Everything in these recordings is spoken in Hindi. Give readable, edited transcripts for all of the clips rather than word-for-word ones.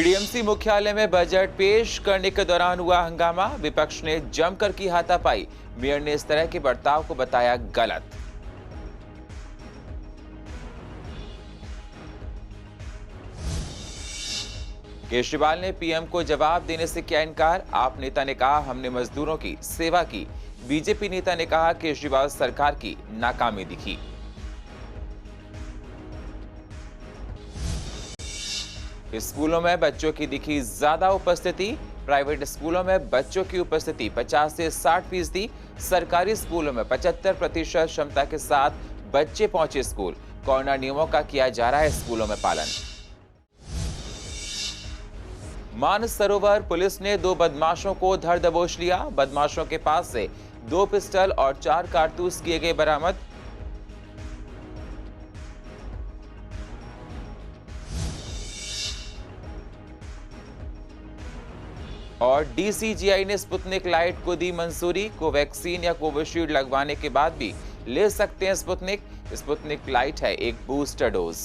एडीएमसी मुख्यालय में बजट पेश करने के दौरान हुआ हंगामा। विपक्ष ने जमकर की हाथापाई। मेयर ने इस तरह के बर्ताव को बताया गलत। केजरीवाल ने पीएम को जवाब देने से किया इनकार। आप नेता ने कहा हमने मजदूरों की सेवा की। बीजेपी नेता ने कहा केजरीवाल सरकार की नाकामी दिखी। स्कूलों में बच्चों की दिखी ज्यादा उपस्थिति। प्राइवेट स्कूलों में बच्चों की उपस्थिति 50 से 60%। सरकारी स्कूलों में 75% क्षमता के साथ बच्चे पहुंचे स्कूल। कोरोना नियमों का किया जा रहा है स्कूलों में पालन। मानस सरोवर पुलिस ने 2 बदमाशों को धर दबोच लिया। बदमाशों के पास से 2 पिस्टल और 4 कारतूस किए गए बरामद। और डीसीजीआई ने स्पुतनिक लाइट को दी मंजूरी। कोवैक्सीन या कोविशील्ड लगवाने के बाद भी ले सकते हैं स्पुतनिक। स्पुतनिक लाइट है एक बूस्टर डोज।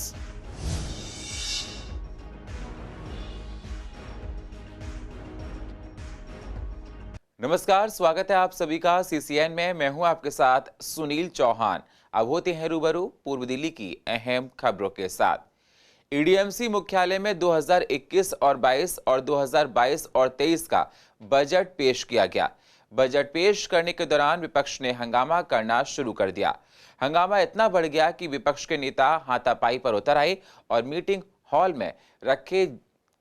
नमस्कार, स्वागत है आप सभी का सीसीएन में। मैं हूं आपके साथ सुनील चौहान। अब होते हैं रूबरू पूर्व दिल्ली की अहम खबरों के साथ। एडीएमसी मुख्यालय में 2021 और 22 और 2022 और 23 का बजट पेश किया गया। बजट पेश करने के दौरान विपक्ष ने हंगामा करना शुरू कर दिया। हंगामा इतना बढ़ गया कि विपक्ष के नेता हाथापाई पर उतर आए और मीटिंग हॉल में रखे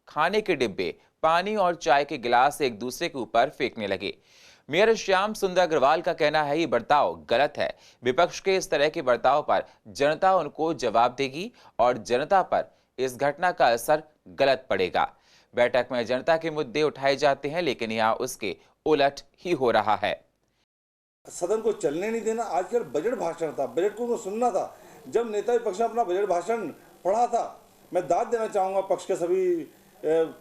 खाने के डिब्बे, पानी और चाय के गिलास एक दूसरे के ऊपर फेंकने लगे। मेयर श्याम सुंदर अग्रवाल का कहना है ये बर्ताव गलत है। विपक्ष के इस तरह के बर्ताव पर जनता उनको जवाब देगी और जनता पर इस घटना का असर गलत पड़ेगा। बैठक में जनता के मुद्दे उठाए जाते हैं, लेकिन यहाँ उसके उलट ही हो रहा है। सदन को चलने नहीं देना। आजकल बजट भाषण था, बजट को सुनना था। जब नेता विपक्ष ने अपना बजट भाषण पढ़ा था, मैं दाद देना चाहूंगा पक्ष के सभी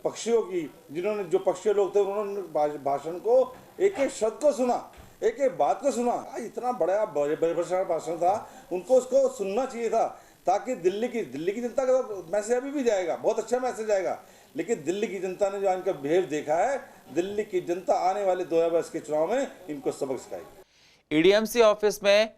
पक्षियों की, जिन्होंने जो पक्षीय लोग थे उन्होंने भाषण को एक एक शब्द को सुना, एक एक बात को सुना। इतना बड़ा भाषण था, उनको उसको सुनना चाहिए था, ताकि दिल्ली की जनता का मैसेज अभी भी जाएगा, बहुत अच्छा मैसेज आएगा। लेकिन दिल्ली की जनता ने जो इनका बिहेव देखा है, दिल्ली की जनता आने वाले 2022 के चुनाव में इनको सबक सिखाएगी। एडीएमसी ऑफिस में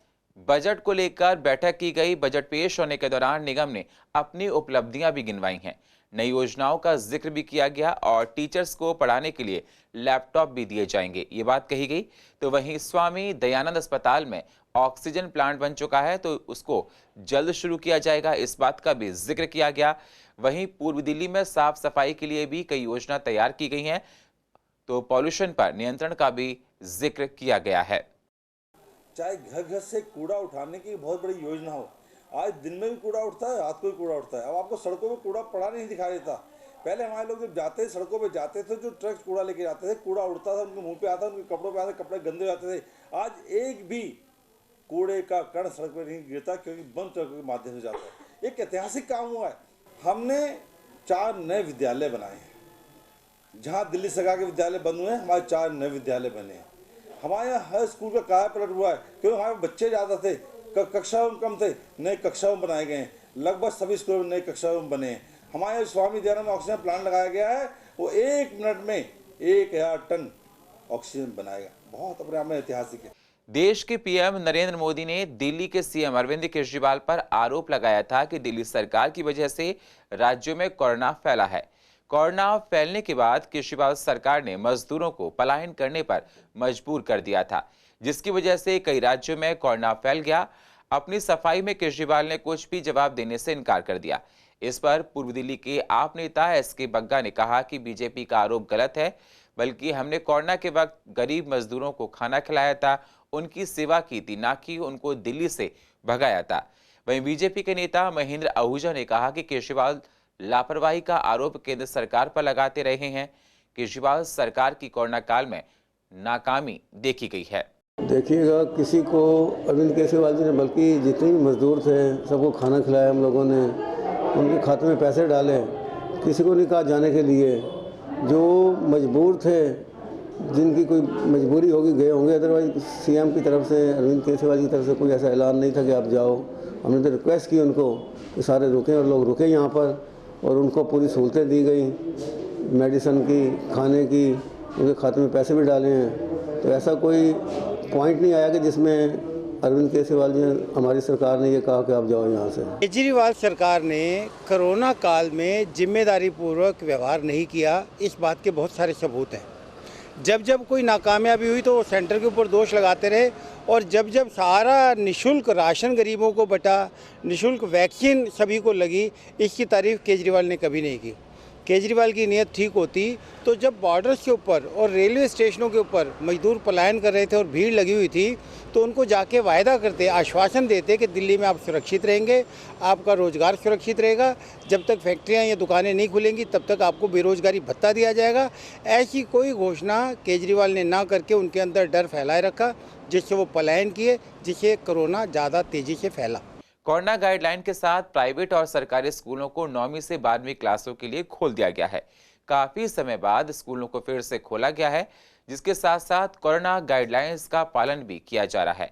बजट को लेकर बैठक की गई। बजट पेश होने के दौरान निगम ने अपनी उपलब्धियां भी गिनवाई हैं। नई योजनाओं का जिक्र भी किया गया और टीचर्स को पढ़ाने के लिए लैपटॉप भी दिए जाएंगे, ये बात कही गई। तो वहीं स्वामी दयानंद अस्पताल में ऑक्सीजन प्लांट बन चुका है, तो उसको जल्द शुरू किया जाएगा, इस बात का भी जिक्र किया गया। वहीं पूर्व दिल्ली में साफ सफाई के लिए भी कई योजना तैयार की गई हैं, तो पॉल्यूशन पर नियंत्रण का भी जिक्र किया गया है। चाहे घर घर से कूड़ा उठाने की बहुत बड़ी योजना हो, आज दिन में भी कूड़ा उठता है, रात को भी कूड़ा उठता है। अब आपको सड़कों पे कूड़ा पड़ा नहीं दिखाई देता। पहले हमारे लोग जब जाते सड़कों पे जाते थे, जो ट्रक कूड़ा लेके जाते थे, कूड़ा उड़ता था, उनके मुंह पे आता, उनके कपड़ों पे आता, कपड़े गंदे हो जाते थे। आज एक भी कूड़े का कण सड़क पर नहीं गिरता, क्योंकि बंद ट्रक के माध्यम से जाता है। एक ऐतिहासिक काम हुआ है। हमने 4 नए विद्यालय बनाए हैं। जहाँ दिल्ली सरकार के विद्यालय बंद हुए हैं, हमारे 4 नए विद्यालय बने हैं। हमारे यहाँ हर स्कूल का काया पलट हुआ है, क्योंकि हमारे बच्चे ज़्यादा थे, कक्षा रूम कम थे, नए कक्षा रूम बनाए गए हैं। लगभग सभी स्कूलों में नए कक्षा रूम बने हैं। हमारे स्वामी दयानंद ऑक्सीजन प्लांट लगाया गया है, वो 1 मिनट में 1000 टन ऑक्सीजन बनाएगा। बहुत अपने आप में ऐतिहासिक है। देश के पीएम नरेंद्र मोदी ने दिल्ली के सीएम अरविंद केजरीवाल पर आरोप लगाया था कि दिल्ली सरकार की वजह से राज्यों में कोरोना फैला है। कोरोना फैलने के बाद केजरीवाल सरकार ने मजदूरों को पलायन करने पर मजबूर कर दिया था, जिसकी वजह से कई राज्यों में कोरोना फैल गया। अपनी सफाई में केजरीवाल ने कुछ भी जवाब देने से इनकार कर दिया। इस पर पूर्व दिल्ली के आप नेता एसके बग्गा ने कहा कि बीजेपी का आरोप गलत है, बल्कि हमने कोरोना के वक्त गरीब मजदूरों को खाना खिलाया था, उनकी सेवा की थी, ना कि उनको दिल्ली से भगाया था। वहीं बीजेपी के नेता महेंद्र आहूजा ने कहा कि केजरीवाल लापरवाही का आरोप केंद्र सरकार पर लगाते रहे हैं। केजरीवाल सरकार की कोरोना काल में नाकामी देखी गई है। देखिएगा, किसी को अरविंद केजरीवाल जी ने, बल्कि जितने भी मजदूर थे सबको खाना खिलाया हम लोगों ने, उनके खाते में पैसे डाले, किसी को नहीं कहा जाने के लिए। जो मजबूर थे, जिनकी कोई मजबूरी होगी गए होंगे, अदरवाइज सीएम की तरफ से, अरविंद केजरीवाल की तरफ से कोई ऐसा ऐलान नहीं था कि आप जाओ। हमने तो रिक्वेस्ट की उनको कि सारे रुकें, और लोग रुके यहाँ पर, और उनको पूरी सहूलतें दी गई। मेडिसिन की, खाने की, उनके खाते में पैसे भी डाले हैं। तो ऐसा कोई पॉइंट नहीं आया कि जिसमें अरविंद केजरीवाल जी हमारी सरकार ने ये कहा कि आप जाओ यहाँ से। केजरीवाल सरकार ने कोरोना काल में जिम्मेदारी पूर्वक व्यवहार नहीं किया, इस बात के बहुत सारे सबूत हैं। जब जब कोई नाकामयाबी हुई तो वो सेंटर के ऊपर दोष लगाते रहे, और जब जब सारा निशुल्क राशन गरीबों को बटा, निशुल्क वैक्सीन सभी को लगी, इसकी तारीफ केजरीवाल ने कभी नहीं की। केजरीवाल की नीयत ठीक होती तो जब बॉर्डर्स के ऊपर और रेलवे स्टेशनों के ऊपर मजदूर पलायन कर रहे थे और भीड़ लगी हुई थी, तो उनको जाके वायदा करते, आश्वासन देते कि दिल्ली में आप सुरक्षित रहेंगे, आपका रोज़गार सुरक्षित रहेगा, जब तक फैक्ट्रियां या दुकानें नहीं खुलेंगी तब तक आपको बेरोज़गारी भत्ता दिया जाएगा। ऐसी कोई घोषणा केजरीवाल ने ना करके उनके अंदर डर फैलाए रखा, जिससे वो पलायन किए, जिससे कोरोना ज़्यादा तेज़ी से फैला। कोरोना गाइडलाइन के साथ प्राइवेट और सरकारी स्कूलों को 9वीं से 12वीं क्लासों के लिए खोल दिया गया है। काफी समय बाद स्कूलों को फिर से खोला गया है, जिसके साथ साथ कोरोना गाइडलाइंस का पालन भी किया जा रहा है।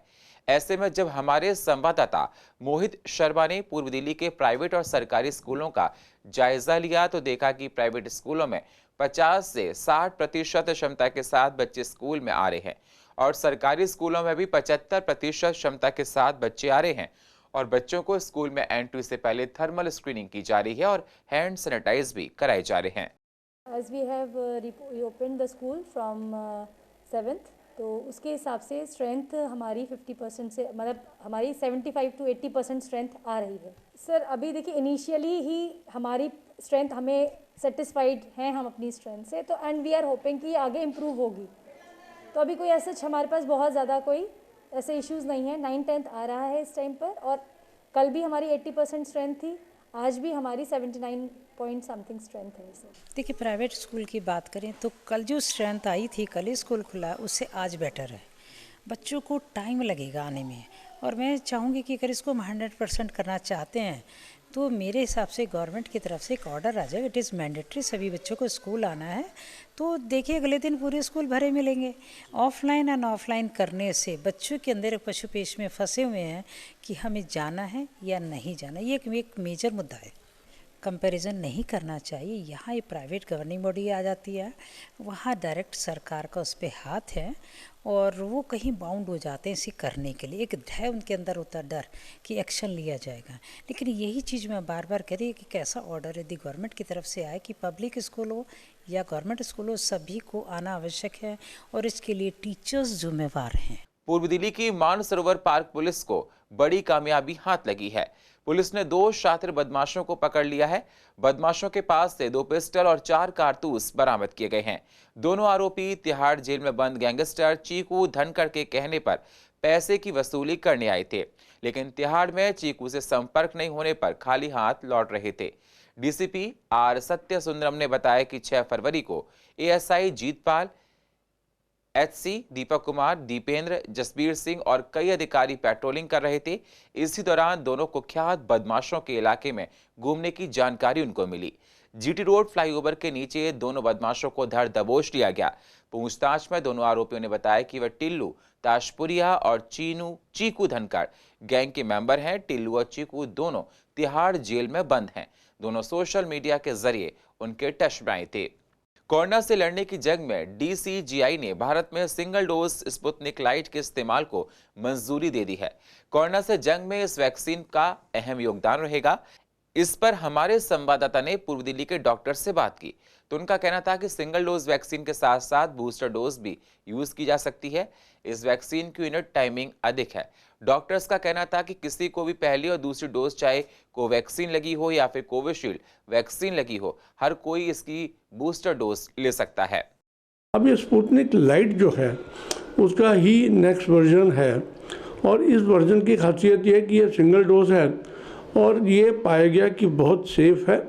ऐसे में जब हमारे संवाददाता मोहित शर्मा ने पूर्व दिल्ली के प्राइवेट और सरकारी स्कूलों का जायजा लिया तो देखा कि प्राइवेट स्कूलों में 50 से 60% क्षमता के साथ बच्चे स्कूल में आ रहे हैं और सरकारी स्कूलों में भी 75% क्षमता के साथ बच्चे आ रहे हैं और बच्चों को स्कूल में एंट्री से पहले थर्मल स्क्रीनिंग की जा रही है और हैंड सैनिटाइज भी कराए जा रहे हैं। As we have reopened the school from 7th, तो उसके हिसाब से स्ट्रेंथ हमारी 50% से, मतलब हमारी 75 to 80% स्ट्रेंथ आ रही है। सर अभी देखिए इनिशियली ही हमारी स्ट्रेंथ, हमें सेटिस्फाइड हैं हम अपनी स्ट्रेंथ से, तो एंड वी आर होपिंग कि आगे इम्प्रूव होगी। तो अभी कोई ऐसा हमारे पास बहुत ज़्यादा कोई ऐसे इश्यूज़ नहीं है। 9th-10th आ रहा है इस टाइम पर, और कल भी हमारी 80% स्ट्रेंथ थी, आज भी हमारी 79 पॉइंट समथिंग स्ट्रेंथ है। सर देखिए प्राइवेट स्कूल की बात करें तो कल जो स्ट्रेंथ आई थी, कल ही स्कूल खुला, उससे आज बेटर है। बच्चों को टाइम लगेगा आने में, और मैं चाहूँगी कि अगर इसको हम 100% करना चाहते हैं तो मेरे हिसाब से गवर्नमेंट की तरफ से एक ऑर्डर आ जाए, इट इज़ मैंडेटरी, सभी बच्चों को स्कूल आना है। तो देखिए अगले दिन पूरे स्कूल भरे मिलेंगे। ऑफलाइन एंड ऑफलाइन करने से बच्चों के अंदर एक पशुपेश में फंसे हुए हैं कि हमें जाना है या नहीं जाना, ये एक मेजर मुद्दा है। कंपैरिजन नहीं करना चाहिए। यहाँ ये प्राइवेट गवर्निंग बॉडी आ जाती है, वहाँ डायरेक्ट सरकार का उस पर हाथ है और वो कहीं बाउंड हो जाते हैं इसे करने के लिए। एक है उनके अंदर होता डर कि एक्शन लिया जाएगा, लेकिन यही चीज़ मैं बार बार कह रही कि कैसा ऑर्डर यदि गवर्नमेंट की तरफ से आए कि पब्लिक स्कूल हो या गवर्नमेंट स्कूल हो, सभी को आना आवश्यक है और इसके लिए टीचर्स जिम्मेवार हैं। पूर्व दिल्ली की मानसरोवर पार्क पुलिस को बड़ी कामयाबी हाथ लगी है। पुलिस ने 2 शातिर बदमाशों को पकड़ लिया है। बदमाशों के पास से 2 पिस्टल और 4 कारतूस बरामद किए गए हैं। दोनों आरोपी तिहाड़ जेल में बंद गैंगस्टर चीकू धनखड़ के कहने पर पैसे की वसूली करने आए थे, लेकिन तिहाड़ में चीकू से संपर्क नहीं होने पर खाली हाथ लौट रहे थे। डीसीपी आर सत्य सुंदरम ने बताया कि 6 फरवरी को एएसआई जीतपाल, एचसी दीपक कुमार, दीपेंद्र, जसबीर सिंह और कई अधिकारी पेट्रोलिंग कर रहे थे। इसी दौरान दोनों कुख्यात बदमाशों के इलाके में घूमने की जानकारी उनको मिली। जीटी रोड फ्लाईओवर के नीचे दोनों बदमाशों को धर दबोच लिया गया। पूछताछ में दोनों आरोपियों ने बताया कि वह टिल्लू ताशपुरिया और चीकू धनखड़ गैंग के मेंबर हैं। टिल्लू और चीकू दोनों तिहाड़ जेल में बंद हैं। दोनों सोशल मीडिया के जरिए उनके टच में आए थे। कोरोना से लड़ने की जंग में डीसीजीआई ने भारत में सिंगल डोज स्पुतनिक लाइट के इस्तेमाल को मंजूरी दे दी है। कोरोना से जंग में इस वैक्सीन का अहम योगदान रहेगा। इस पर हमारे संवाददाता ने पूर्व दिल्ली के डॉक्टर से बात की तो उनका कहना था कि सिंगल डोज वैक्सीन के साथ साथ बूस्टर डोज भी यूज की जा सकती है। इस वैक्सीन की यूनिट टाइमिंग अधिक है। डॉक्टर्स का कहना था कि किसी को भी पहली और दूसरी डोज, चाहे कोवैक्सीन लगी हो या फिर कोविशील्ड वैक्सीन लगी हो, हर कोई इसकी बूस्टर डोज ले सकता है। अब ये स्पुतनिक लाइट जो है उसका ही नेक्स्ट वर्जन है और इस वर्जन की खासियत ये है कि ये सिंगल डोज है और ये पाया गया कि बहुत सेफ है।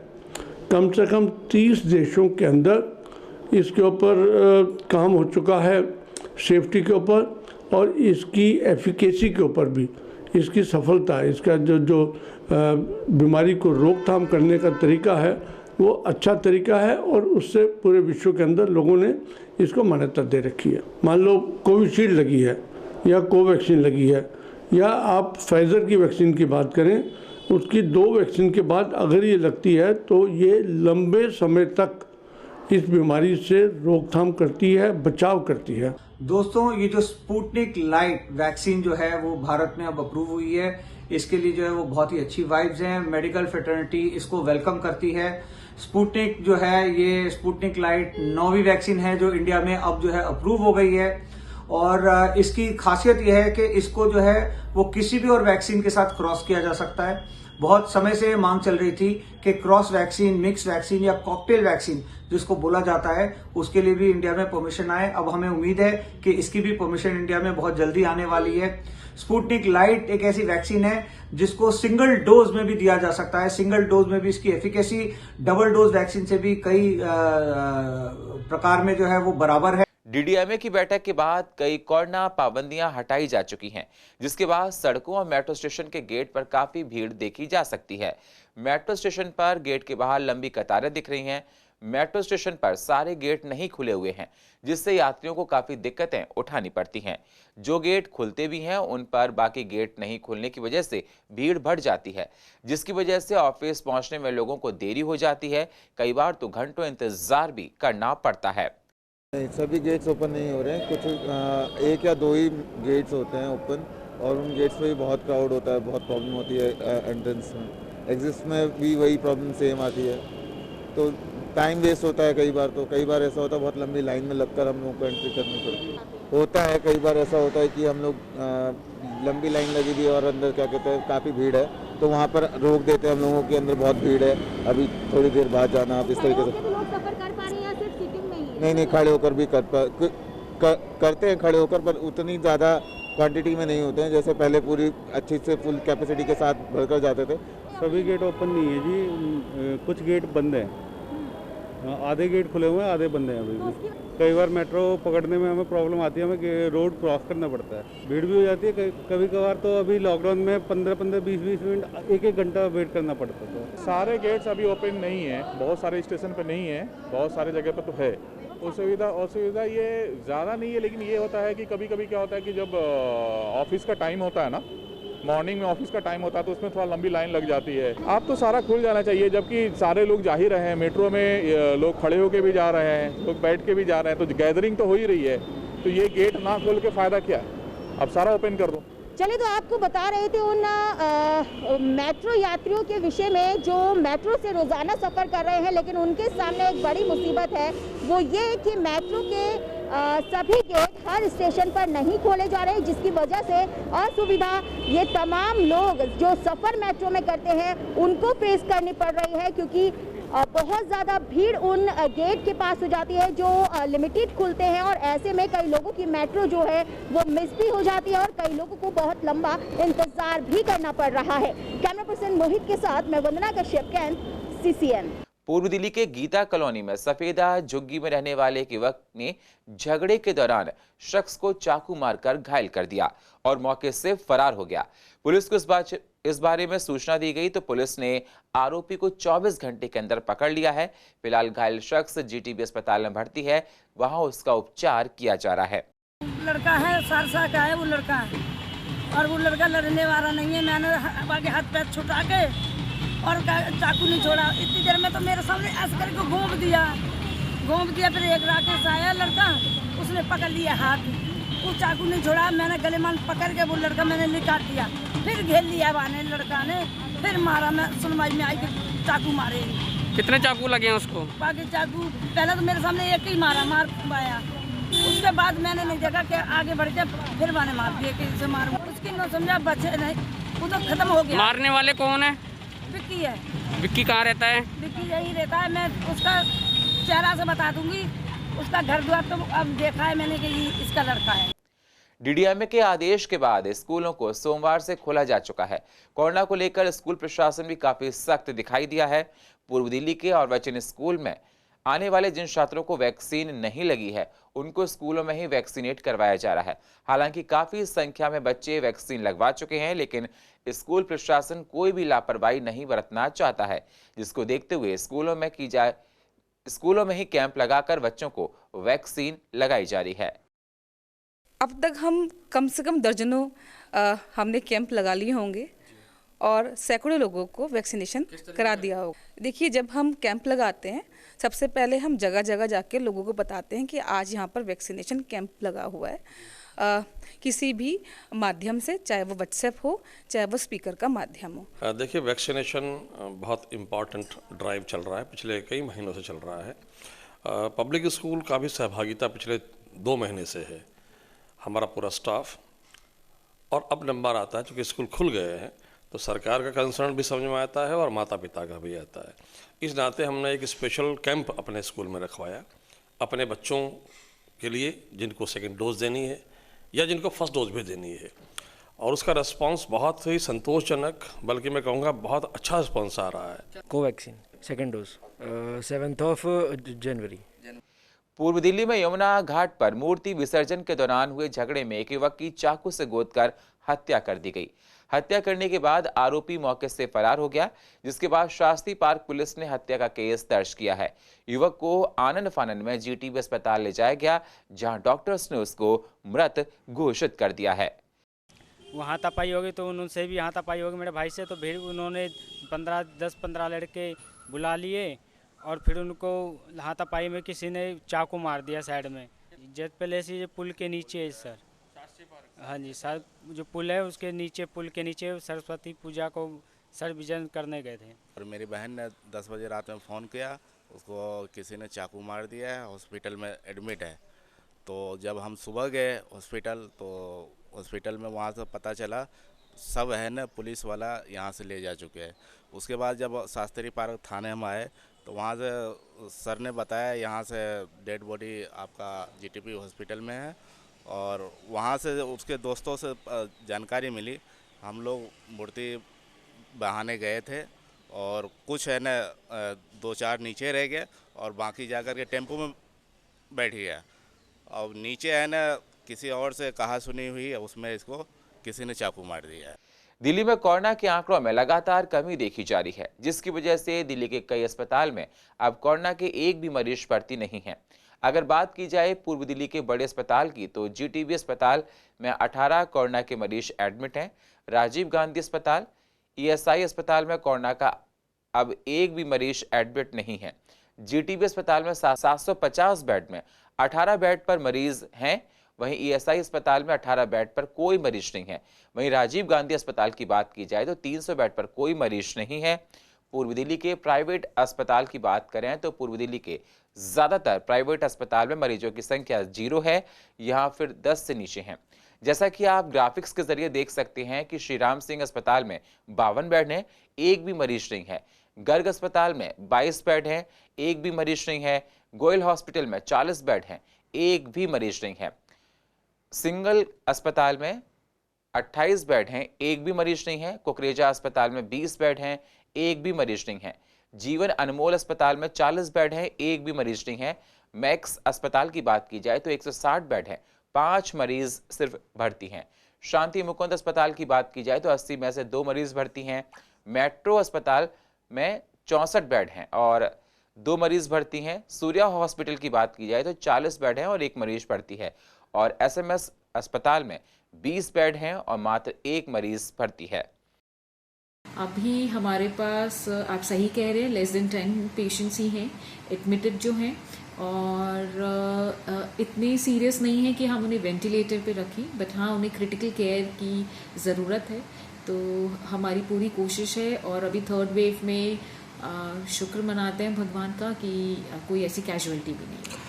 कम से कम 30 देशों के अंदर इसके ऊपर काम हो चुका है, सेफ्टी के ऊपर और इसकी एफिकेसी के ऊपर भी, इसकी सफलता, इसका जो बीमारी को रोकथाम करने का तरीका है वो अच्छा तरीका है और उससे पूरे विश्व के अंदर लोगों ने इसको मान्यता दे रखी है। मान लो कोविशील्ड लगी है या कोवैक्सीन लगी है या आप फाइज़र की वैक्सीन की बात करें, उसकी 2 वैक्सीन के बाद अगर ये लगती है तो ये लंबे समय तक इस बीमारी से रोकथाम करती है, बचाव करती है। दोस्तों, ये जो स्पुतनिक लाइट वैक्सीन जो है वो भारत में अब अप्रूव हुई है। इसके लिए जो है वो बहुत ही अच्छी वाइब्स हैं। मेडिकल फ्रेटर्निटी इसको वेलकम करती है। स्पुतनिक जो है, ये स्पुतनिक लाइट 9वीं वैक्सीन है जो इंडिया में अब जो है अप्रूव हो गई है। और इसकी खासियत यह है कि इसको जो है वो किसी भी और वैक्सीन के साथ क्रॉस किया जा सकता है। बहुत समय से मांग चल रही थी कि क्रॉस वैक्सीन, मिक्स वैक्सीन या कॉकटेल वैक्सीन जिसको बोला जाता है, उसके लिए भी इंडिया में परमिशन आए। अब हमें उम्मीद है कि इसकी भी परमिशन इंडिया में बहुत जल्दी आने वाली है। स्पुतनिक लाइट एक ऐसी वैक्सीन है जिसको सिंगल डोज में भी दिया जा सकता है। सिंगल डोज में भी इसकी एफिकेसी डबल डोज वैक्सीन से भी कई प्रकार में जो है वो बराबर है। डीडीएमए की बैठक के बाद कई कोरोना पाबंदियां हटाई जा चुकी हैं, जिसके बाद सड़कों और मेट्रो स्टेशन के गेट पर काफी भीड़ देखी जा सकती है। मेट्रो स्टेशन पर गेट के बाहर लंबी कतारें दिख रही हैं। मेट्रो स्टेशन पर सारे गेट नहीं खुले हुए हैं, जिससे यात्रियों को काफी दिक्कतें उठानी पड़ती हैं। जो गेट खुलते भी हैं, उन पर बाकी गेट नहीं खुलने की वजह से भीड़ बढ़ जाती है, जिसकी वजह से ऑफिस पहुंचने में लोगों को देरी हो जाती है। कई बार तो घंटों इंतजार भी करना पड़ता है। नहीं, सभी गेट्स ओपन नहीं हो रहे हैं। कुछ 1 या 2 ही गेट्स होते हैं ओपन, और उन गेट्स पे भी बहुत क्राउड होता है, बहुत प्रॉब्लम होती है एंट्रेंस में। एग्जिट में भी वही प्रॉब्लम सेम आती है, तो टाइम वेस्ट होता है। कई बार ऐसा होता है बहुत लंबी लाइन में लगकर हम लोगों को एंट्री करनी पड़ती होता है। कई बार ऐसा होता है कि हम लोग लंबी लाइन लगी हुई है और अंदर क्या कहते हैं काफ़ी भीड़ है, तो वहाँ पर रोक देते हैं हम लोगों के, अंदर बहुत भीड़ है, अभी थोड़ी देर बाद जाना। आप इस तरीके से नहीं, खड़े होकर भी करते हैं खड़े होकर, पर उतनी ज़्यादा क्वांटिटी में नहीं होते हैं जैसे पहले पूरी अच्छी से फुल कैपेसिटी के साथ भरकर जाते थे। सभी गेट ओपन नहीं है जी, कुछ गेट बंद हैं। आधे गेट खुले हुए हैं, आधे बंद हैं अभी भी। कई बार मेट्रो पकड़ने में हमें प्रॉब्लम आती है, हमें रोड क्रॉस करना पड़ता है, भीड़ भी हो जाती है। कभी कभार तो अभी लॉकडाउन में 15-15, 20-20 मिनट, 1-1 घंटा वेट करना पड़ता था। सारे गेट्स अभी ओपन नहीं है, बहुत सारे स्टेशन पर नहीं है, बहुत सारे जगह पर तो है। असुविधा ये ज़्यादा नहीं है, लेकिन ये होता है कि कभी कभी क्या होता है कि जब ऑफिस का टाइम होता है ना, मॉर्निंग में ऑफिस का टाइम होता है, तो उसमें थोड़ा लंबी लाइन लग जाती है। अब तो सारा खुल जाना चाहिए, जबकि सारे लोग जा ही रहे हैं। मेट्रो में लोग खड़े होके भी जा रहे हैं, लोग बैठ के भी जा रहे हैं, तो गैदरिंग तो हो ही रही है। तो ये गेट ना खोल के फ़ायदा क्या है? अब सारा ओपन कर दो। चलिए, तो आपको बता रहे थे उन मेट्रो यात्रियों के विषय में जो मेट्रो से रोज़ाना सफ़र कर रहे हैं, लेकिन उनके सामने एक बड़ी मुसीबत है। वो ये कि मेट्रो के सभी गेट हर स्टेशन पर नहीं खोले जा रहे, जिसकी वजह से असुविधा ये तमाम लोग जो सफ़र मेट्रो में करते हैं उनको फेस करनी पड़ रही है, क्योंकि बहुत ज़्यादा भीड़ उन गेट के पास हो जाती है जो लिमिटेड खुलते हैं, और ऐसे में कई लोगों की मेट्रो जो है वो मिस भी हो जाती है और कई लोगों को बहुत लंबा इंतजार भी करना पड़ रहा है। कैमरा पर्सन मोहित के साथ मैं वंदना कश्यप, कैंट, CCN। पूर्व दिल्ली के गीता कॉलोनी में सफेदा झुग्गी में रहने वाले एक युवक ने झगड़े के दौरान शख्स को चाकू मारकर घायल कर दिया और मौके से फरार हो गया। पुलिस को इस बारे में सूचना दी गई तो पुलिस ने आरोपी को 24 घंटे के अंदर पकड़ लिया है। फिलहाल घायल शख्स GTB अस्पताल में भर्ती है, वहां उसका उपचार किया जा रहा है। लड़का है, सरसा का है वो लड़का है, और वो लड़का लड़ने वाला नहीं है। मैंने आगे हाथ पैर छुटा के और चाकू नहीं छोड़ा। इतनी देर में तो मेरे सामने ऐसे करके घूम दिया। फिर एक राकेश आया लड़का, उसने पकड़ लिया हाथ, वो चाकू नहीं छोड़ा। मैंने गले मान पकड़ के वो लड़का मैंने निकाल दिया, फिर घेर लिया वाने लड़का ने, फिर मारा। मैं सुनवाई में आई कि चाकू मारे। कितने चाकू लगे हैं उसको? बाकी चाकू पहले तो मेरे सामने एक ही मार पाया, उसके बाद मैंने नहीं देखा कि आगे बढ़ के फिर मैंने मार दिया कि इसे मारूं। उसकी न समझा बचे नहीं, वो तो खत्म हो गया। मारने वाले कौन है? विक्की है। विक्की कहाँ रहता है? विक्की यही रहता है, मैं उसका चेहरा से बता दूंगी। उसका घर द्वार तो अब देखा है मैंने कि इसका लड़का है। डीडीएमए के आदेश के बाद स्कूलों को सोमवार से खोला जा चुका है। कोरोना को लेकर स्कूल प्रशासन भी काफी सख्त दिखाई दिया है। पूर्व दिल्ली के और वचन स्कूल में आने वाले जिन छात्रों को वैक्सीन नहीं लगी है उनको स्कूलों में ही वैक्सीनेट करवाया जा रहा है। हालांकि काफी संख्या में बच्चे वैक्सीन लगवा चुके हैं, लेकिन स्कूल प्रशासन कोई भी लापरवाही नहीं बरतना चाहता है, जिसको देखते हुए स्कूलों में ही कैंप लगाकर बच्चों को वैक्सीन लगाई जा रही है। अब तक हम कम से कम दर्जनों हमने कैंप लगा लिए होंगे, और सैकड़ों लोगों को वैक्सीनेशन करा दिया होगा। देखिए, जब हम कैंप लगाते हैं सबसे पहले हम जगह जगह जाके लोगों को बताते हैं कि आज यहाँ पर वैक्सीनेशन कैंप लगा हुआ है, किसी भी माध्यम से, चाहे वो व्हाट्सएप हो चाहे वो स्पीकर का माध्यम हो। देखिए, वैक्सीनेशन बहुत इम्पॉर्टेंट ड्राइव चल रहा है, पिछले कई महीनों से चल रहा है। पब्लिक स्कूल का भी सहभागिता पिछले 2 महीने से है, हमारा पूरा स्टाफ। और अब नंबर आता है, चूँकि स्कूल खुल गए हैं तो सरकार का कंसर्न भी समझ में आता है और माता पिता का भी आता है। इस नाते हमने एक स्पेशल कैंप अपने स्कूल में रखवाया अपने बच्चों के लिए जिनको सेकंड डोज देनी है या जिनको फर्स्ट डोज भी देनी है, और उसका रिस्पांस बहुत ही संतोषजनक, बल्कि मैं कहूँगा बहुत अच्छा रिस्पांस आ रहा है। कोवैक्सीन सेकंड डोज 7 जनवरी। पूर्व दिल्ली में यमुना घाट पर मूर्ति विसर्जन के दौरान हुए झगड़े में एक युवक की चाकू से गोदकर हत्या कर दी गई। हत्या करने के बाद आरोपी मौके से फरार हो गया, जिसके बाद शास्त्री पार्क पुलिस ने हत्या का केस दर्ज किया है। युवक को आनन फानन में जीटीबी अस्पताल ले जाया गया, जहां डॉक्टर्स ने उसको मृत घोषित कर दिया है। वहाँ तपाई होगी तो उनसे भी यहाँ तपाई होगी मेरे भाई से, तो फिर उन्होंने 10-15 लड़के बुला लिए और फिर उनको हाथापाई में किसी ने चाकू मार दिया साइड में। जेट पैलेस ये पुल के नीचे है सर। हाँ जी सर, जो पुल है उसके नीचे, पुल के नीचे सरस्वती पूजा को सर विजन करने गए थे। और मेरी बहन ने 10 बजे रात में फ़ोन किया, उसको किसी ने चाकू मार दिया है, हॉस्पिटल में एडमिट है। तो जब हम सुबह गए हॉस्पिटल, तो हॉस्पिटल में वहाँ से पता चला सब है ना पुलिस वाला यहाँ से ले जा चुके हैं। उसके बाद जब शास्त्री पार्क थाने हम आए तो वहाँ से सर ने बताया यहाँ से डेड बॉडी आपका जीटीबी हॉस्पिटल में है, और वहाँ से उसके दोस्तों से जानकारी मिली। हम लोग मूर्ति बहाने गए थे और कुछ है ना 2-4 नीचे रह गए और बाकी जाकर के टेम्पो में बैठ गया। और नीचे है ना किसी और से कहा सुनी हुई है, उसमें इसको किसी ने चाकू मार दिया है। दिल्ली में कोरोना के आंकड़ों में लगातार कमी देखी जा रही है, जिसकी वजह से दिल्ली के कई अस्पताल में अब कोरोना के एक भी मरीज भर्ती नहीं है। अगर बात की जाए पूर्व दिल्ली के बड़े अस्पताल की, तो जीटीबी अस्पताल में 18 कोरोना के मरीज एडमिट हैं। राजीव गांधी अस्पताल, ईएसआई अस्पताल में कोरोना का अब एक भी मरीज एडमिट नहीं है। जीटीबी अस्पताल में 750 बेड में 18 बेड पर मरीज हैं, वहीं ईएसआई अस्पताल में 18 बेड पर कोई मरीज नहीं है। वहीं राजीव गांधी अस्पताल की बात की जाए तो 300 बेड पर कोई मरीज नहीं है। पूर्व दिल्ली के प्राइवेट अस्पताल की बात करें तो पूर्व दिल्ली के ज्यादातर प्राइवेट अस्पताल में मरीजों की संख्या 0 है, यहाँ फिर 10 से नीचे हैं। जैसा कि आप ग्राफिक्स के जरिए देख सकते हैं कि श्री राम सिंह अस्पताल में 52 बेड हैं, एक भी मरीज नहीं है। गर्ग अस्पताल में 22 बेड हैं, एक भी मरीज नहीं है। गोयल हॉस्पिटल में 40 बेड हैं, एक भी मरीज नहीं है। सिंगल अस्पताल में 28 बेड हैं, एक भी मरीज नहीं है। कुकरेजा अस्पताल में 20 बेड हैं, एक भी मरीज नहीं है। जीवन अनमोल अस्पताल में 40 बेड हैं, एक भी मरीज नहीं है। मैक्स अस्पताल की बात की जाए तो 160 बेड हैं, 5 मरीज सिर्फ भर्ती हैं। शांति मुकुंद अस्पताल की बात की जाए तो 80 में से 2 मरीज भर्ती हैं। मेट्रो अस्पताल में 64 बेड हैं और 2 मरीज भर्ती हैं। सूर्या हॉस्पिटल की बात की जाए तो 40 बेड हैं और 1 मरीज भर्ती है। और एसएमएस अस्पताल में 20 बेड हैं और मात्र 1 मरीज भर्ती है। अभी हमारे पास, आप सही कह रहे हैं, लेस देन 10 पेशेंट्स ही हैं एडमिटेड जो हैं, और इतने सीरियस नहीं है कि हम उन्हें वेंटिलेटर पे रखें, बट हाँ उन्हें क्रिटिकल केयर की ज़रूरत है। तो हमारी पूरी कोशिश है, और अभी 3rd वेव में शुक्र मनाते हैं भगवान का कि कोई ऐसी कैजुअलिटी भी नहीं है।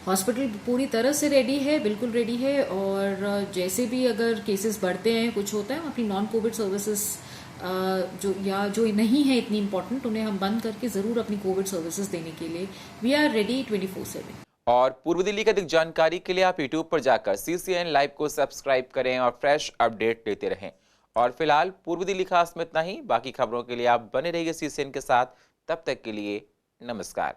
हॉस्पिटल पूरी तरह से रेडी है, बिल्कुल रेडी है, और जैसे भी अगर केसेस बढ़ते हैं, कुछ होता है, हम अपनी नॉन कोविड सर्विसेज जो नहीं है इतनी इम्पोर्टेंट, उन्हें हम बंद करके ज़रूर अपनी कोविड सर्विसेज देने के लिए वी आर रेडी 24/7। और पूर्व दिल्ली की अधिक जानकारी के लिए आप यूट्यूब पर जाकर CCN लाइव को सब्सक्राइब करें और फ्रेश अपडेट लेते रहें। और फिलहाल पूर्व दिल्ली खास में इतना ही। बाकी खबरों के लिए आप बने रहिए CCN के साथ। तब तक के लिए नमस्कार।